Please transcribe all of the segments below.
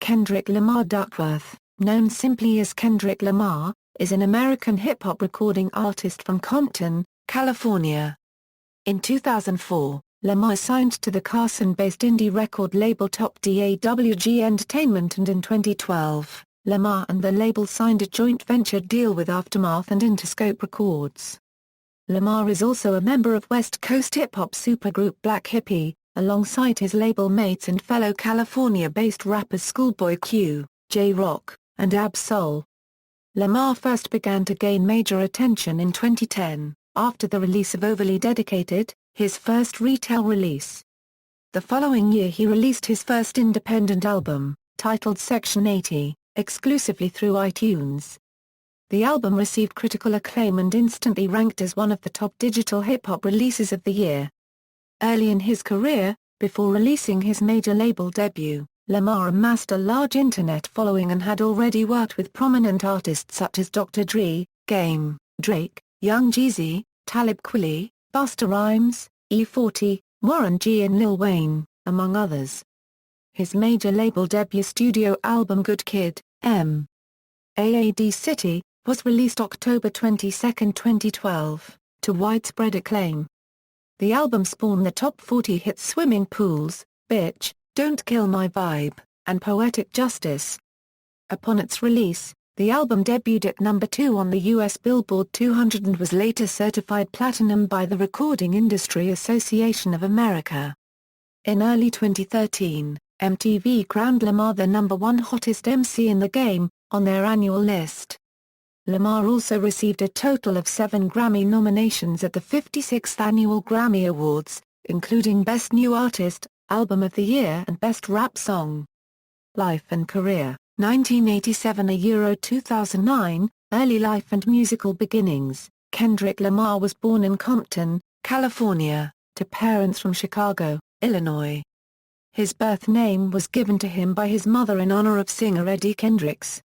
Kendrick Lamar Duckworth, known simply as Kendrick Lamar, is an American hip-hop recording artist from Compton, California. In 2004, Lamar signed to the Carson-based indie record label Dawg Entertainment, and in 2012, Lamar and the label signed a joint venture deal with Aftermath and Interscope Records. Lamar is also a member of West Coast hip-hop supergroup Black Hippy, alongside his label mates and fellow California-based rappers Schoolboy Q, J-Rock, and Ab-Soul. Lamar first began to gain major attention in 2010, after the release of Overly Dedicated, his first retail release. The following year he released his first independent album, titled Section 80, exclusively through iTunes. The album received critical acclaim and instantly ranked as one of the top digital hip-hop releases of the year. Early in his career, before releasing his major label debut, Lamar amassed a large internet following and had already worked with prominent artists such as Dr. Dre, Game, Drake, Young Jeezy, Talib Kweli, Busta Rhymes, E40, Warren G and Lil Wayne, among others. His major label debut studio album Good Kid, M.A.A.D. City, was released October 22, 2012, to widespread acclaim. The album spawned the top 40 hits Swimming Pools, Bitch, Don't Kill My Vibe, and Poetic Justice. Upon its release, the album debuted at number 2 on the US Billboard 200 and was later certified platinum by the Recording Industry Association of America. In early 2013, MTV crowned Lamar the number 1 hottest MC in the game, on their annual list. Lamar also received a total of 7 Grammy nominations at the 56th Annual Grammy Awards, including Best New Artist, Album of the Year and Best Rap Song. Life and Career, 1987 – 2009, Early Life and Musical Beginnings. Kendrick Lamar was born in Compton, California, to parents from Chicago, Illinois. His birth name was given to him by his mother in honor of singer Eddie Kendricks.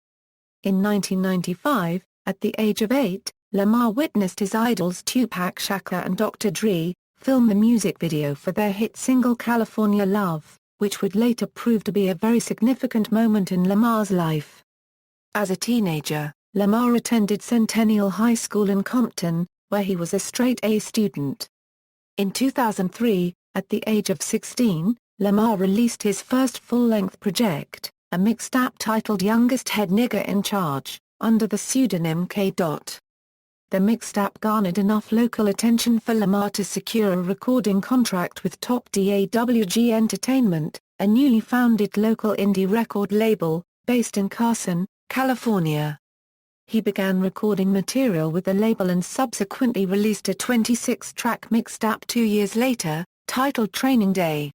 In 1995, at the age of 8, Lamar witnessed his idols Tupac Shakur and Dr. Dre film the music video for their hit single California Love, which would later prove to be a very significant moment in Lamar's life. As a teenager, Lamar attended Centennial High School in Compton, where he was a straight-A student. In 2003, at the age of 16, Lamar released his first full-length project, a mixtape titled Youngest Head Nigga in Charge, under the pseudonym K. The mixtape garnered enough local attention for Lamar to secure a recording contract with Dawg Entertainment, a newly founded local indie record label, based in Carson, California. He began recording material with the label and subsequently released a 26-track mixtape 2 years later, titled Training Day.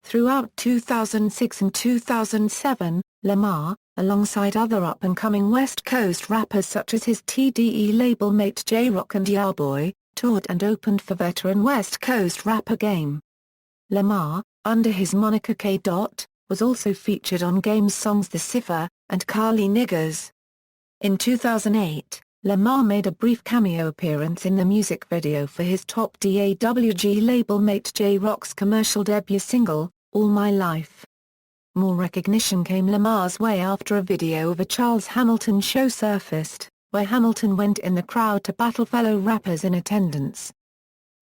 Throughout 2006 and 2007, Lamar, alongside other up-and-coming West Coast rappers such as his TDE label mate J-Rock and Yahboy, toured and opened for veteran West Coast rapper Game. Lamar, under his moniker K. was also featured on Game's songs The Cipher, and Carly Niggers. In 2008, Lamar made a brief cameo appearance in the music video for his Dawg label mate J-Rock's commercial debut single, All My Life. More recognition came Lamar's way after a video of a Charles Hamilton show surfaced, where Hamilton went in the crowd to battle fellow rappers in attendance.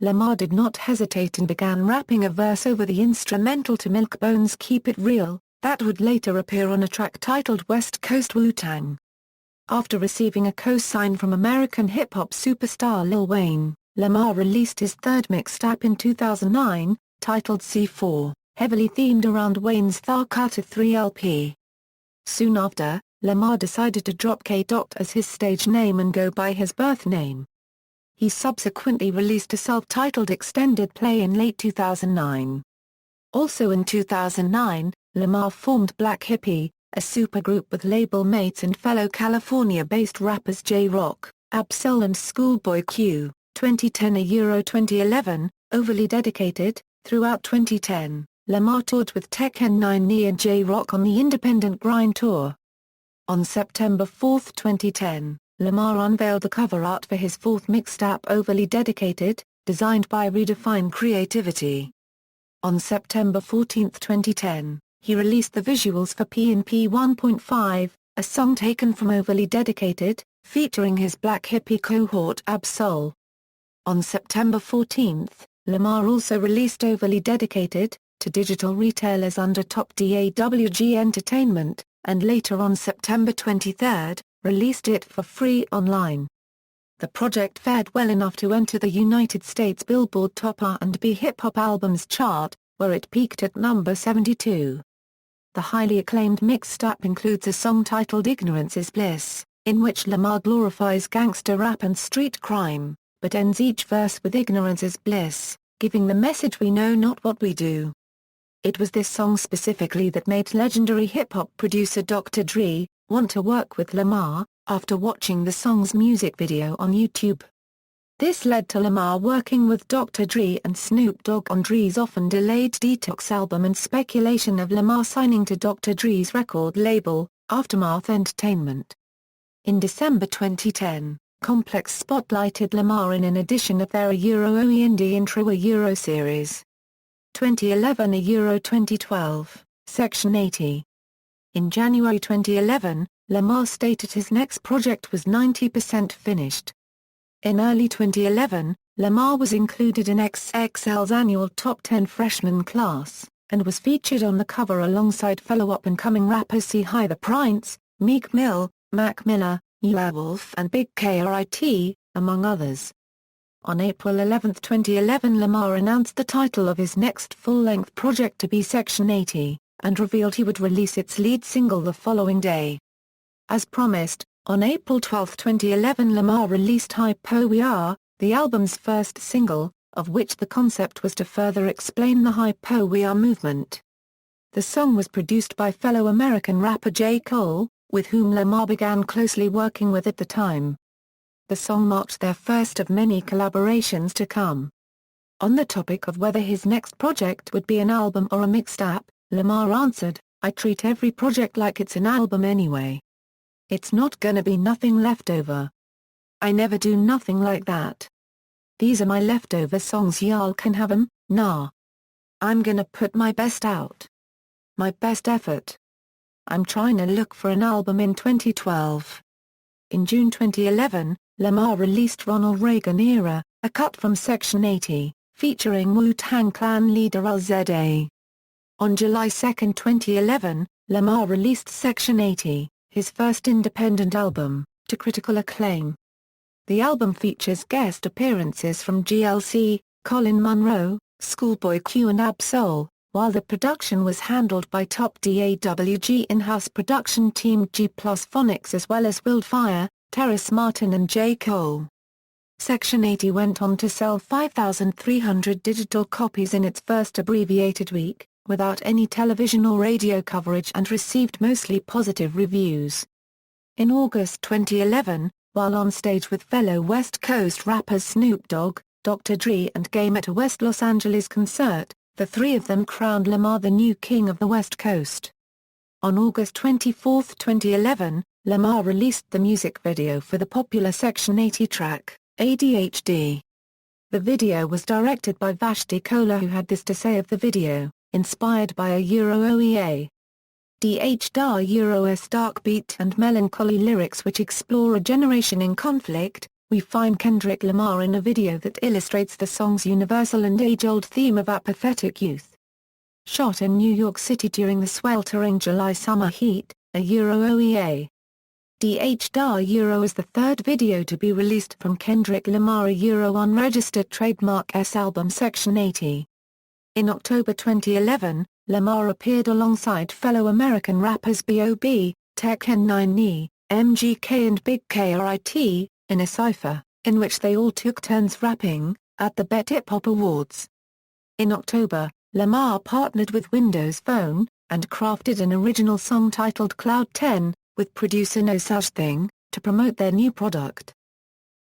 Lamar did not hesitate and began rapping a verse over the instrumental to Milkbone's Keep It Real, that would later appear on a track titled West Coast Wu-Tang. After receiving a co-sign from American hip-hop superstar Lil Wayne, Lamar released his third mixtape in 2009, titled C4, heavily themed around Wayne's Tha Carter 3 LP. Soon after, Lamar decided to drop K. as his stage name and go by his birth name. He subsequently released a self-titled extended play in late 2009. Also in 2009, Lamar formed Black Hippy, a supergroup with label mates and fellow California-based rappers J-Rock, Ab-Soul and Schoolboy Q, 2010 – 2011, Overly Dedicated. Throughout 2010, Lamar toured with Tekken 9 and J-Rock on the Independent Grind Tour. On September 4, 2010, Lamar unveiled the cover art for his fourth mixtape Overly Dedicated, designed by Redefine Creativity. On September 14, 2010, he released the visuals for P&P 1.5, a song taken from Overly Dedicated, featuring his Black Hippy cohort Ab-Soul. On September 14, Lamar also released Overly Dedicated to digital retailers under Top Dawg Entertainment, and later on September 23, released it for free online. The project fared well enough to enter the United States Billboard Top R&B Hip Hop Albums chart, where it peaked at number 72. The highly acclaimed mixtape includes a song titled Ignorance is Bliss, in which Lamar glorifies gangster rap and street crime, but ends each verse with Ignorance is Bliss, giving the message we know not what we do. It was this song specifically that made legendary hip-hop producer Dr. Dre want to work with Lamar, after watching the song's music video on YouTube. This led to Lamar working with Dr. Dre and Snoop Dogg on Dre's often-delayed Detox album and speculation of Lamar signing to Dr. Dre's record label, Aftermath Entertainment. In December 2010, Complex spotlighted Lamar in an edition of their Euro OE Indie Intro Euro series. 2011 Euro 2012, Section 80. In January 2011, Lamar stated his next project was 90% finished. In early 2011, Lamar was included in XXL's annual Top 10 Freshman class, and was featured on the cover alongside fellow up-and-coming rappers C-Hi The Prince, Meek Mill, Mac Miller, Wolf and Big K.R.I.T., among others. On April 11, 2011, Lamar announced the title of his next full-length project to be Section 80, and revealed he would release its lead single the following day. As promised, on April 12, 2011, Lamar released Hypo We Are, the album's first single, of which the concept was to further explain the Hypo We Are movement. The song was produced by fellow American rapper J. Cole, with whom Lamar began closely working with at the time. The song marked their first of many collaborations to come. On the topic of whether his next project would be an album or a mixtape, Lamar answered, "I treat every project like it's an album anyway. It's not gonna be nothing leftover. I never do nothing like that. These are my leftover songs, y'all can have 'em, nah. I'm gonna put my best out. My best effort. I'm trying to look for an album in 2012. In June 2011, Lamar released Ronald Reagan Era, a cut from Section 80, featuring Wu-Tang Clan leader RZA. On July 2, 2011, Lamar released Section 80, his first independent album, to critical acclaim. The album features guest appearances from GLC, Colin Monroe, Schoolboy Q and Ab-Soul, while the production was handled by Top Dawg in-house production team G Plus Phonics as well as Wildfire, Terrace Martin and J. Cole. Section 80 went on to sell 5,300 digital copies in its first abbreviated week, without any television or radio coverage, and received mostly positive reviews. In August 2011, while on stage with fellow West Coast rappers Snoop Dogg, Dr. Dre and Game at a West Los Angeles concert, the three of them crowned Lamar the new king of the West Coast. On August 24, 2011, Lamar released the music video for the popular Section 80 track, ADHD. The video was directed by Vashti Kola, who had this to say of the video, inspired by a Euro OEA. DH Euro's dark beat and melancholy lyrics which explore a generation in conflict. We find Kendrick Lamar in a video that illustrates the song's universal and age-old theme of apathetic youth. Shot in New York City during the sweltering July summer heat, a Euro OEA. DH Euro is the third video to be released from Kendrick Lamar Euro unregistered trademark S album Section 80. In October 2011, Lamar appeared alongside fellow American rappers B.O.B., Tech N9ne, MGK and Big K.R.I.T., in a cypher, in which they all took turns rapping, at the BET Hip Hop Awards. In October, Lamar partnered with Windows Phone, and crafted an original song titled Cloud 10, with producer No Such Thing, to promote their new product.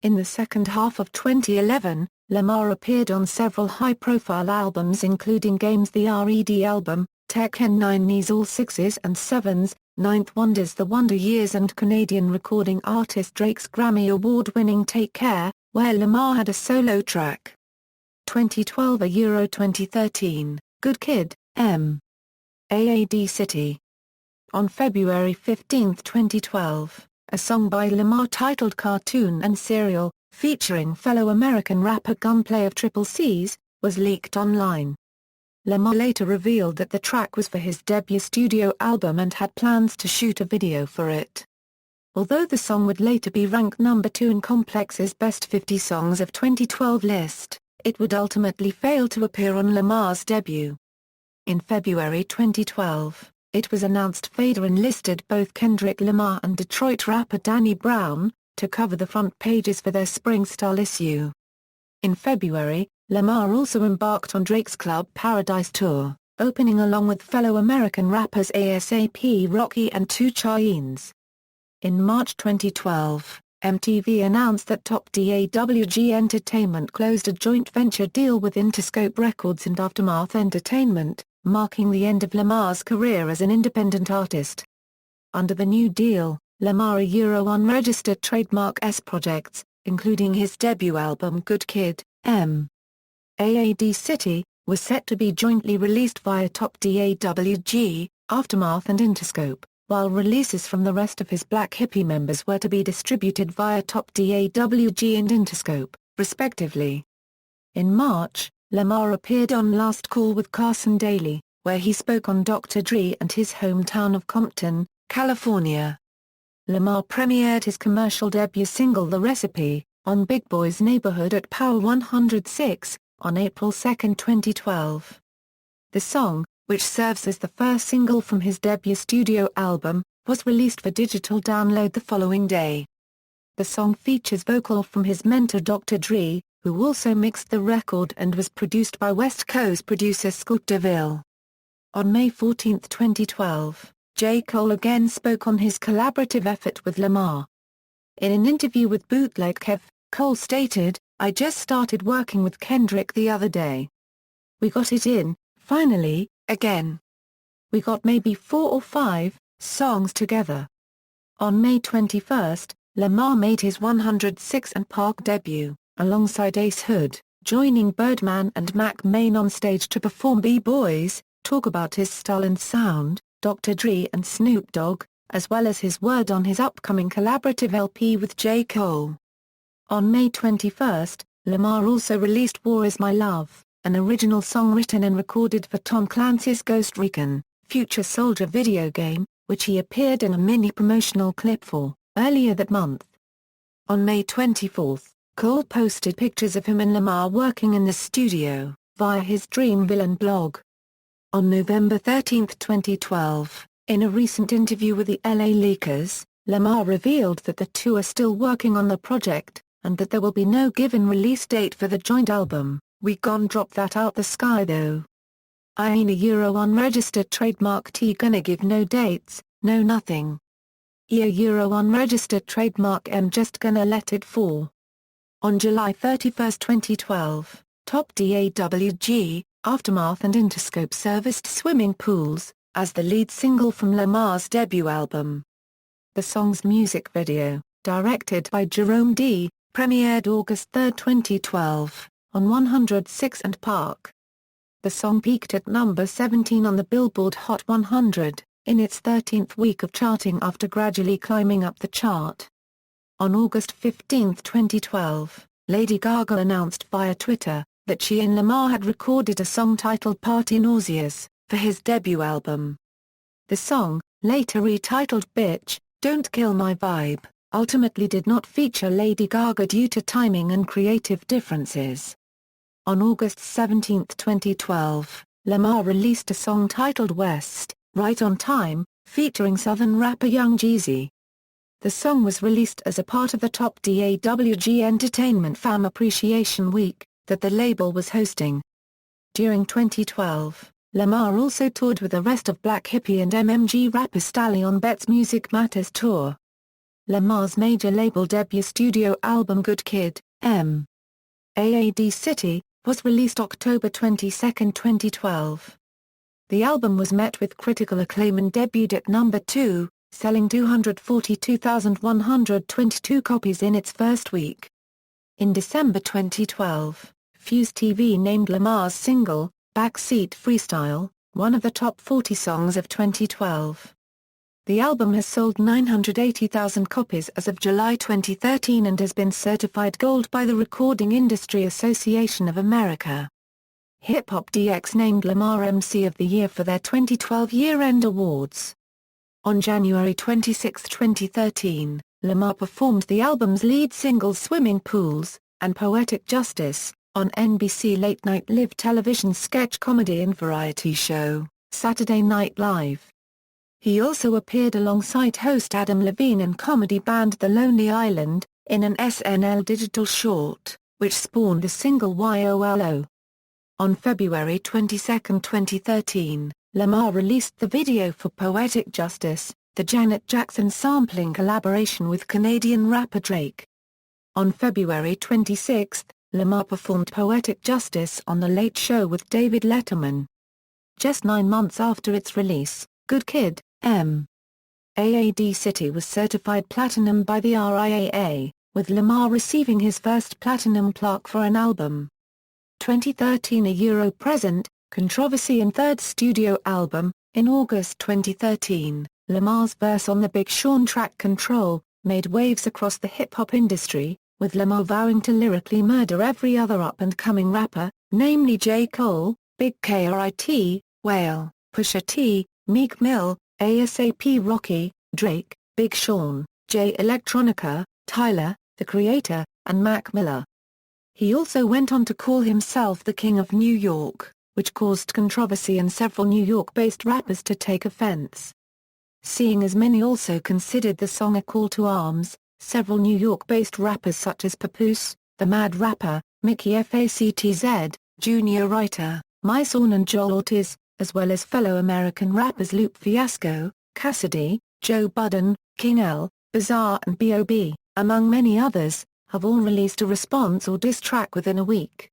In the second half of 2011, Lamar appeared on several high-profile albums including Game's The R.E.D. album, Tech N9ne's All Sixes and Sevens, Ninth Wonder's The Wonder Years and Canadian recording artist Drake's Grammy Award-winning Take Care, where Lamar had a solo track. 2012 Euro 2013, Good Kid, M. AAD City. On February 15, 2012, a song by Lamar titled Cartoon and Cereal, featuring fellow American rapper Gunplay of Triple C's, was leaked online. Lamar later revealed that the track was for his debut studio album and had plans to shoot a video for it. Although the song would later be ranked number 2 in Complex's Best 50 Songs of 2012 list, it would ultimately fail to appear on Lamar's debut. In February 2012, it was announced Fader enlisted both Kendrick Lamar and Detroit rapper Danny Brown to cover the front pages for their spring style issue. In February, Lamar also embarked on Drake's Club Paradise tour, opening along with fellow American rappers A$AP Rocky and 2 Chainz. In March 2012, MTV announced that top Dawg Entertainment closed a joint venture deal with Interscope Records and Aftermath Entertainment, marking the end of Lamar's career as an independent artist. Under the new deal, Lamar unregistered trademark S projects, including his debut album Good Kid, M. AAD City, was set to be jointly released via top Dawg, Aftermath and Interscope, while releases from the rest of his Black Hippy members were to be distributed via top Dawg and Interscope, respectively. In March, Lamar appeared on Last Call with Carson Daly, where he spoke on Dr. Dre and his hometown of Compton, California. Lamar premiered his commercial debut single The Recipe, on Big Boy's Neighborhood at Power 106, on April 2, 2012. The song, which serves as the first single from his debut studio album, was released for digital download the following day. The song features vocal from his mentor Dr. Dre, who also mixed the record and was produced by West Coast producer Scoop DeVille. On May 14, 2012, J. Cole again spoke on his collaborative effort with Lamar. In an interview with Bootleg Kev, Cole stated, "I just started working with Kendrick the other day. We got it in, finally, again. We got maybe 4 or 5 songs together." On May 21, Lamar made his 106 and Park debut, alongside Ace Hood, joining Birdman and Mac Main on stage to perform B-Boys, talk about his style and sound, Dr. Dre and Snoop Dogg, as well as his word on his upcoming collaborative LP with J. Cole. On May 21, Lamar also released War Is My Love, an original song written and recorded for Tom Clancy's Ghost Recon, Future Soldier video game, which he appeared in a mini-promotional clip for, earlier that month. On May 24, Cole posted pictures of him and Lamar working in the studio, via his Dream Villain blog. On November 13, 2012, in a recent interview with the LA Leakers, Lamar revealed that the two are still working on the project, and that there will be no given release date for the joint album. "We gon' drop that out the sky though. I ain't a unregistered trademark T gonna give no dates, no nothing. Unregistered trademark M just gonna let it fall." On July 31, 2012, top Dawg, Aftermath and Interscope serviced Swimming Pools, as the lead single from Lamar's debut album. The song's music video, directed by Jerome D., premiered August 3, 2012, on 106 and Park. The song peaked at number 17 on the Billboard Hot 100, in its 13th week of charting after gradually climbing up the chart. On August 15, 2012, Lady Gaga announced via Twitter that she and Lamar had recorded a song titled Party Nauseous for his debut album. The song, later retitled Bitch, Don't Kill My Vibe, ultimately did not feature Lady Gaga due to timing and creative differences. On August 17, 2012, Lamar released a song titled West, Right on Time, featuring Southern rapper Young Jeezy. The song was released as a part of the top Dawg Entertainment Fam Appreciation Week that the label was hosting. During 2012, Lamar also toured with the rest of Black Hippy and MMG rapper Stallion Betts' Music Matters tour. Lamar's major label debut studio album Good Kid, M. AAD City, was released October 22, 2012. The album was met with critical acclaim and debuted at number 2, selling 242,122 copies in its first week. In December 2012, Fuse TV named Lamar's single, Backseat Freestyle, one of the top 40 songs of 2012. The album has sold 980,000 copies as of July 2013 and has been certified gold by the Recording Industry Association of America. Hip Hop DX named Lamar MC of the Year for their 2012 year-end awards. On January 26, 2013, Lamar performed the album's lead singles Swimming Pools and Poetic Justice on NBC late-night live television sketch comedy and variety show, Saturday Night Live. He also appeared alongside host Adam Levine and comedy band The Lonely Island, in an SNL digital short, which spawned the single YOLO. On February 22, 2013, Lamar released the video for Poetic Justice, the Janet Jackson sampling collaboration with Canadian rapper Drake. On February 26, Lamar performed Poetic Justice on The Late Show with David Letterman. Just 9 months after its release, Good Kid, M.A.A.D. City was certified platinum by the RIAA, with Lamar receiving his first platinum plaque for an album. 2013 A Euro Present, Controversy and third studio album. In August 2013, Lamar's verse on the Big Sean track Control made waves across the hip-hop industry, with Lamar vowing to lyrically murder every other up-and-coming rapper, namely J. Cole, Big K.R.I.T., Whale, Pusha T, Meek Mill, A$AP Rocky, Drake, Big Sean, Jay Electronica, Tyler, The Creator, and Mac Miller. He also went on to call himself the King of New York, which caused controversy and several New York-based rappers to take offense. Seeing as many also considered the song a call to arms, several New York-based rappers such as Papoose, The Mad Rapper, Mickey Factz, Junior Writer, Mysonne and Joel Ortiz, as well as fellow American rappers Lupe Fiasco, Cassidy, Joe Budden, King L, Bizarre and B.O.B., among many others, have all released a response or diss track within a week.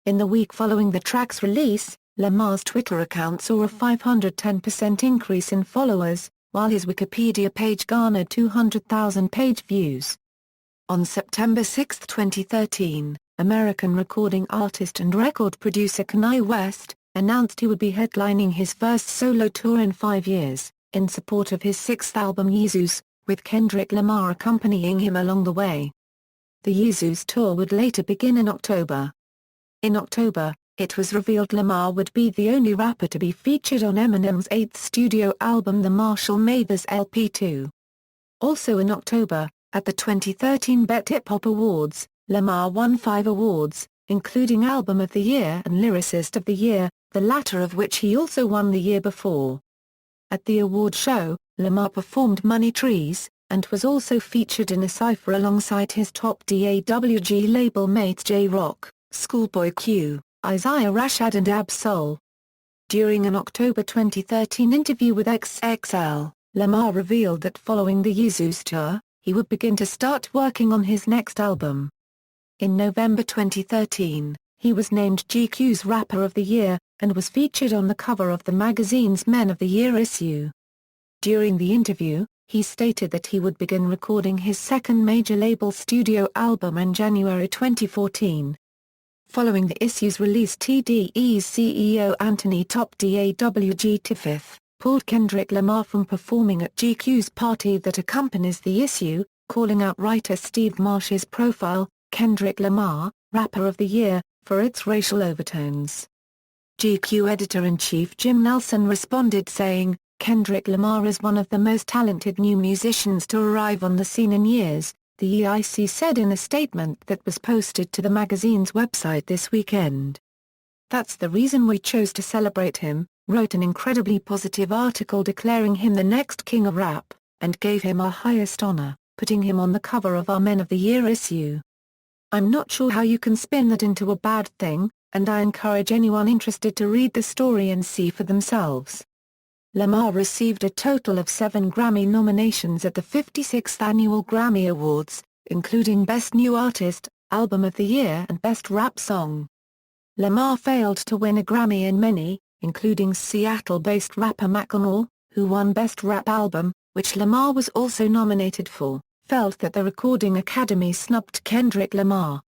In the week following the track's release, Lamar's Twitter account saw a 510% increase in followers, while his Wikipedia page garnered 200,000 page views. On September 6, 2013, American recording artist and record producer Kanye West announced he would be headlining his first solo tour in 5 years, in support of his sixth album Yeezus, with Kendrick Lamar accompanying him along the way. The Yeezus tour would later begin in October. In October, it was revealed Lamar would be the only rapper to be featured on Eminem's 8th studio album The Marshall Mathers LP2. Also in October, at the 2013 BET Hip Hop Awards, Lamar won 5 awards, including Album of the Year and Lyricist of the Year, the latter of which he also won the year before. At the award show, Lamar performed Money Trees, and was also featured in a cypher alongside his top DAWG label mates J-Rock, Schoolboy Q, Isaiah Rashad and Ab-Soul. During an October 2013 interview with XXL, Lamar revealed that following the Yeezus tour, he would begin to start working on his next album. In November 2013, he was named GQ's Rapper of the Year, and was featured on the cover of the magazine's Men of the Year issue. During the interview, he stated that he would begin recording his second major label studio album in January 2014. Following the issue's release, TDE's CEO Anthony Top DAWG Tiffith pulled Kendrick Lamar from performing at GQ's party that accompanies the issue, calling out writer Steve Marsh's profile, Kendrick Lamar, Rapper of the Year, for its racial overtones. GQ editor-in-chief Jim Nelson responded saying, "Kendrick Lamar is one of the most talented new musicians to arrive on the scene in years," the EIC said in a statement that was posted to the magazine's website this weekend. "That's the reason we chose to celebrate him," wrote an incredibly positive article declaring him the next king of rap, and gave him our highest honor, putting him on the cover of our Men of the Year issue. "I'm not sure how you can spin that into a bad thing, and I encourage anyone interested to read the story and see for themselves." Lamar received a total of 7 Grammy nominations at the 56th Annual Grammy Awards, including Best New Artist, Album of the Year and Best Rap Song. Lamar failed to win a Grammy in many, including Seattle-based rapper Macklemore, who won Best Rap Album, which Lamar was also nominated for, felt that the Recording Academy snubbed Kendrick Lamar.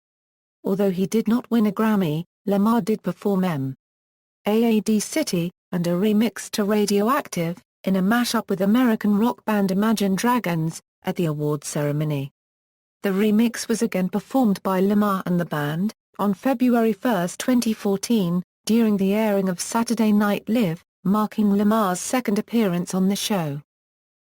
Although he did not win a Grammy, Lamar did perform M.A.A.D. City, and a remix to Radioactive, in a mashup with American rock band Imagine Dragons, at the awards ceremony. The remix was again performed by Lamar and the band, on February 1, 2014, during the airing of Saturday Night Live, marking Lamar's second appearance on the show.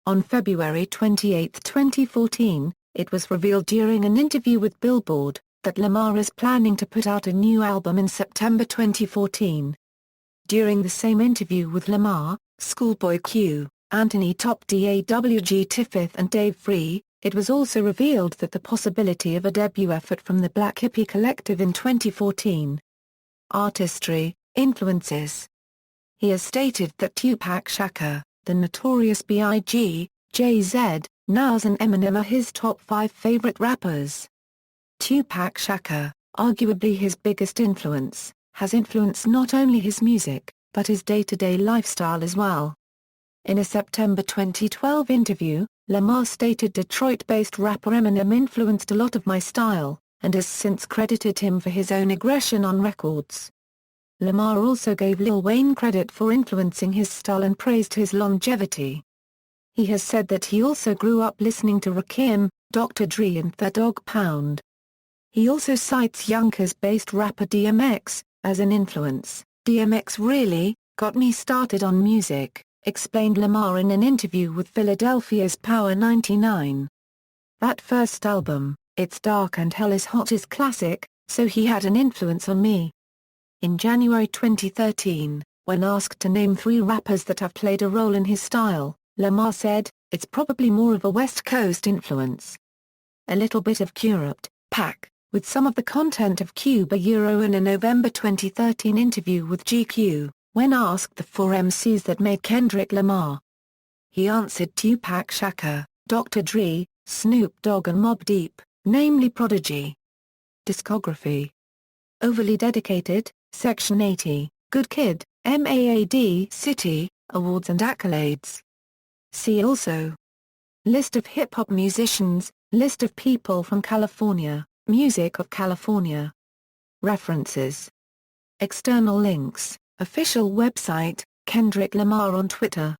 On February 28, 2014, it was revealed during an interview with Billboard, that Lamar is planning to put out a new album in September 2014. During the same interview with Lamar, Schoolboy Q, Anthony Top Dawg Tiffith and Dave Free, it was also revealed that the possibility of a debut effort from the Black Hippy collective in 2014. Artistry, influences. He has stated that Tupac Shakur, the Notorious B.I.G., Jay-Z, Nas and Eminem are his top 5 favorite rappers. Tupac Shakur, arguably his biggest influence, has influenced not only his music, but his day-to-day lifestyle as well. In a September 2012 interview, Lamar stated Detroit-based rapper Eminem influenced a lot of my style, and has since credited him for his own aggression on records. Lamar also gave Lil Wayne credit for influencing his style and praised his longevity. He has said that he also grew up listening to Rakim, Dr. Dre and The Dogg Pound. He also cites Yonkers-based rapper DMX as an influence. DMX really got me started on music, explained Lamar in an interview with Philadelphia's Power 99. That first album, It's Dark and Hell is Hot, is classic, so he had an influence on me. In January 2013, when asked to name 3 rappers that have played a role in his style, Lamar said, "It's probably more of a West Coast influence. A little bit of Curupt, Pac, with some of the content of Cuba Euro." In a November 2013 interview with GQ, when asked the 4 MCs that made Kendrick Lamar, he answered Tupac Shakur, Dr. Dre, Snoop Dogg and Mobb Deep, namely Prodigy. Discography. Overly Dedicated, Section 80, Good Kid, MAAD City, Awards and Accolades. See also: List of hip-hop musicians, List of people from California, Music of California. References. External links. Official website, Kendrick Lamar on Twitter.